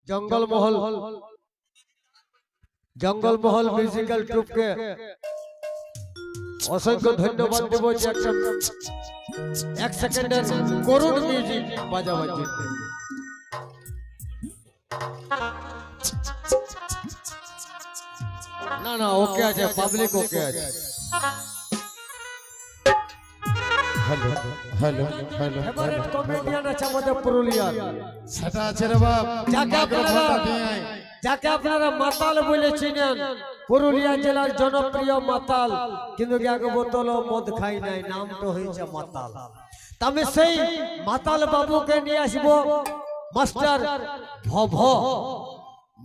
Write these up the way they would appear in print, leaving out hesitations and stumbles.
Jangalmahal musical ট্রুপকে অসংখ্য ধন্যবাদ দেব যে এক সেকেন্ডের করুণ মিউজিক বাজাবার জন্য। না না ওকে আছে, পাবলিক ওকে আছে। Hello hello hello favourite comedian আছে আমাদের পুরুলিয়ার, সেটা আছে রে বাপ। যাকে আপনারা মাতাল বলে চিনেন, পুরুলিয়া জেলার জনপ্রিয় মাতাল, কিন্তু এক বোতল মদ খাই নাই, নামটা হয়েছে মাতাল। আমি সেই মাতাল বাবুকে নিয়ে আসবো, মাস্টার ভভ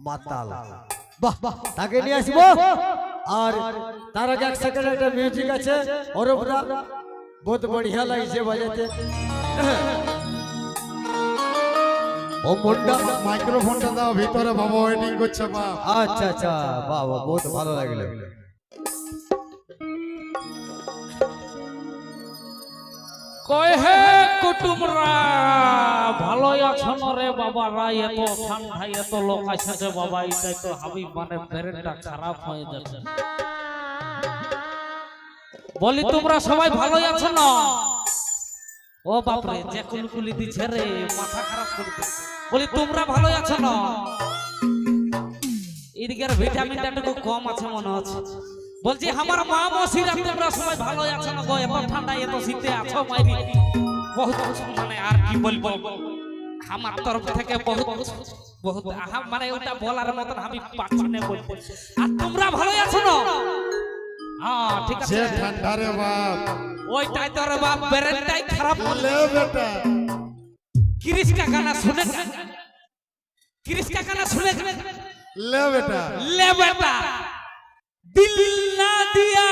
মাতাল। বাহ বাহ, তাকে নিয়ে আসবো। আর তার আগে এক সেকেন্ড একটা মিউজিক আছে, অরবরা बहुत बढ़िया লাগছে বাজাতে। ও মুন্ডা মাইক্রোফোনটা দাও ভিতরে, বাবা ওয়েটিং করছে বাপ। আচ্ছা আচ্ছা, বাহ বাহ, বহুত ভালো লাগলো। কয় হে কুটুমরা, ভালো আছো রে বাবারা? এত ঠান্ডায় এত লোক আছে বাবা, এটাই তো হাবি মানে ব্রেনটা খারাপ হয়ে যাচ্ছে। বলি তোমরা সবাই ভালো আছো না? ও বাপরে, যে কুলকুলি দিছে রে, মাথা খারাপ করে দিচ্ছে। বলি তোমরা ভালো আছো না? এদিকের ভিটামিনটা একটু কম আছে মনে হচ্ছে। বলছি আমার মা মসিরা তোমরা সবাই ভালো আছো না গো? এত ঠান্ডা এত শীতে আছো মাইরি, বহুত মানে আর কি বলবো, আমার তরফ থেকে বহুত বহুত মানে ওটা বলার মতন আমি পাচ্ছি না বলতে। আর তোমরা ভালো আছো না? হ্যাঁ ঠিক আছে। ঠান্ডা রে বাপ, ওইটাই তো রে বাপ, ব্রেনটাই খারাপ লে বেটা। কিরিশ কা গানা শুনে, কিরিশ কা গানা শুনে, লে বেটা, ले बेटा दिल ना दिया।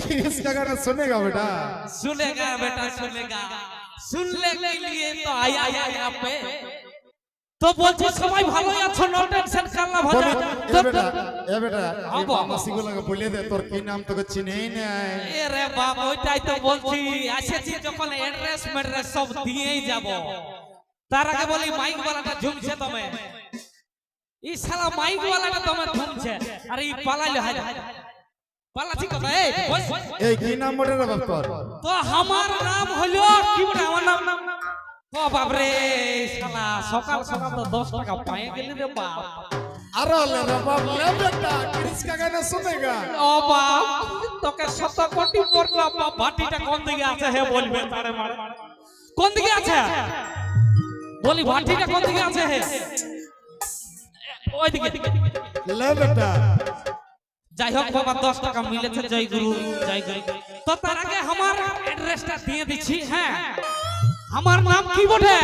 किसका गाना सुनेगा बेटा? सुनेगा बेटा सुनेगा, सुनने के लिए तो आया यहाँ पे। तो बोलते सबाई ভালো আছো, নো টেনশন করলা ভাজা। এ বেটা এই মাসিগুলোকে বলে দে তোর কি নাম, তোকে চিনেই নাই। এ রে বাপ, ওইটাই তো বলছি, আসেছি যখন অ্যাড্রেস মেড্রেস সব দিয়েই যাব। তার আগে বলি মাইক वालाটা ঝুমছে তুমি, এই শালা মাইক वालाটা তুমি ঝুমছে, আরে এই পালাইলে হয় পালাছি কথা। এই কি নাম বলে রে বাপ তোর? তো আমার নাম হলো কি বলে, আমার নাম ও বাপ রে, শালা সকাল সকাল তো 10 টাকা পায়ে গেলি রে বাপ। আরে লে রে বাপ, লে বেটা কিসকা গানা सुनेगा? ও বাপ, তোকে শত কোটি পড়লাম বাপ। ভাটিটা কোন দিকে আছে হে বলবে তারে মার, কোন দিকে আছে বলি, ভাটিটা কোন দিকে আছে হে? ওই দিকে। লে বেটা যাই হোক বাবা, 10 টাকা মিলেছে, জয় গুরু জয় গুরু। তো তার আগে আমার অ্যাড্রেসটা দিয়ে দিচ্ছি। হ্যাঁ, আমার নাম কি বটে?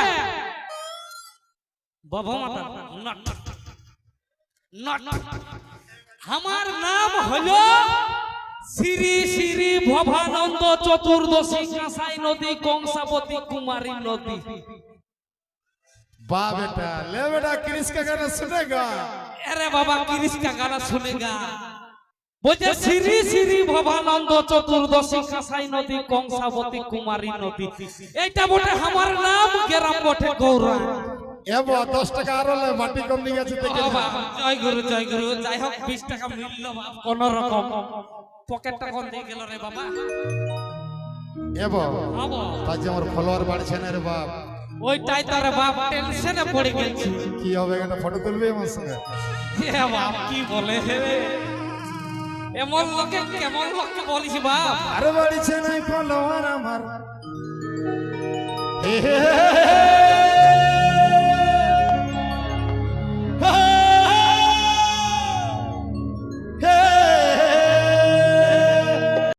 বাবা মাতা নট নট। আমার নাম হলো শ্রী শ্রী ভবানন্দ চতুর্দশী কাঁসাই নদী কংসাবতী কুমারী নদী। वाह बेटा, ले बेटा किसका गाना सुनेगा? अरे बाबा किसका गाना सुनेगा? बोले श्री श्री भवानंद चतुर्दशी कासाई नदी कंसावती कुमारी नदी। এইটা বটে আমার নাম, গ্রাম বটে গৌরা। এবো 10 টাকা আর লে, মাটি কম নিয়ে আছে দেখে। জয় গুরু জয় গুরু। যাই হোক 20 টাকা মিললো বাপ, কোন রকম। পকেটটা কোন দিয়ে গেল রে বাবা? এবো আবো আজ আমার ফলোয়ার বাড়ছে না রে বাপ। ওইটাই তো রে বাপ, টেনশনে পড়ে গেছি। কি হবে, একটা ফটো তুলবে আমার সঙ্গে? এ বাপ কি বলে রে, এমন লোকে কেমন লোককে বলিস বাপ? আরে বাড়ছে নাই ফলোয়ার আমার। হে হে হে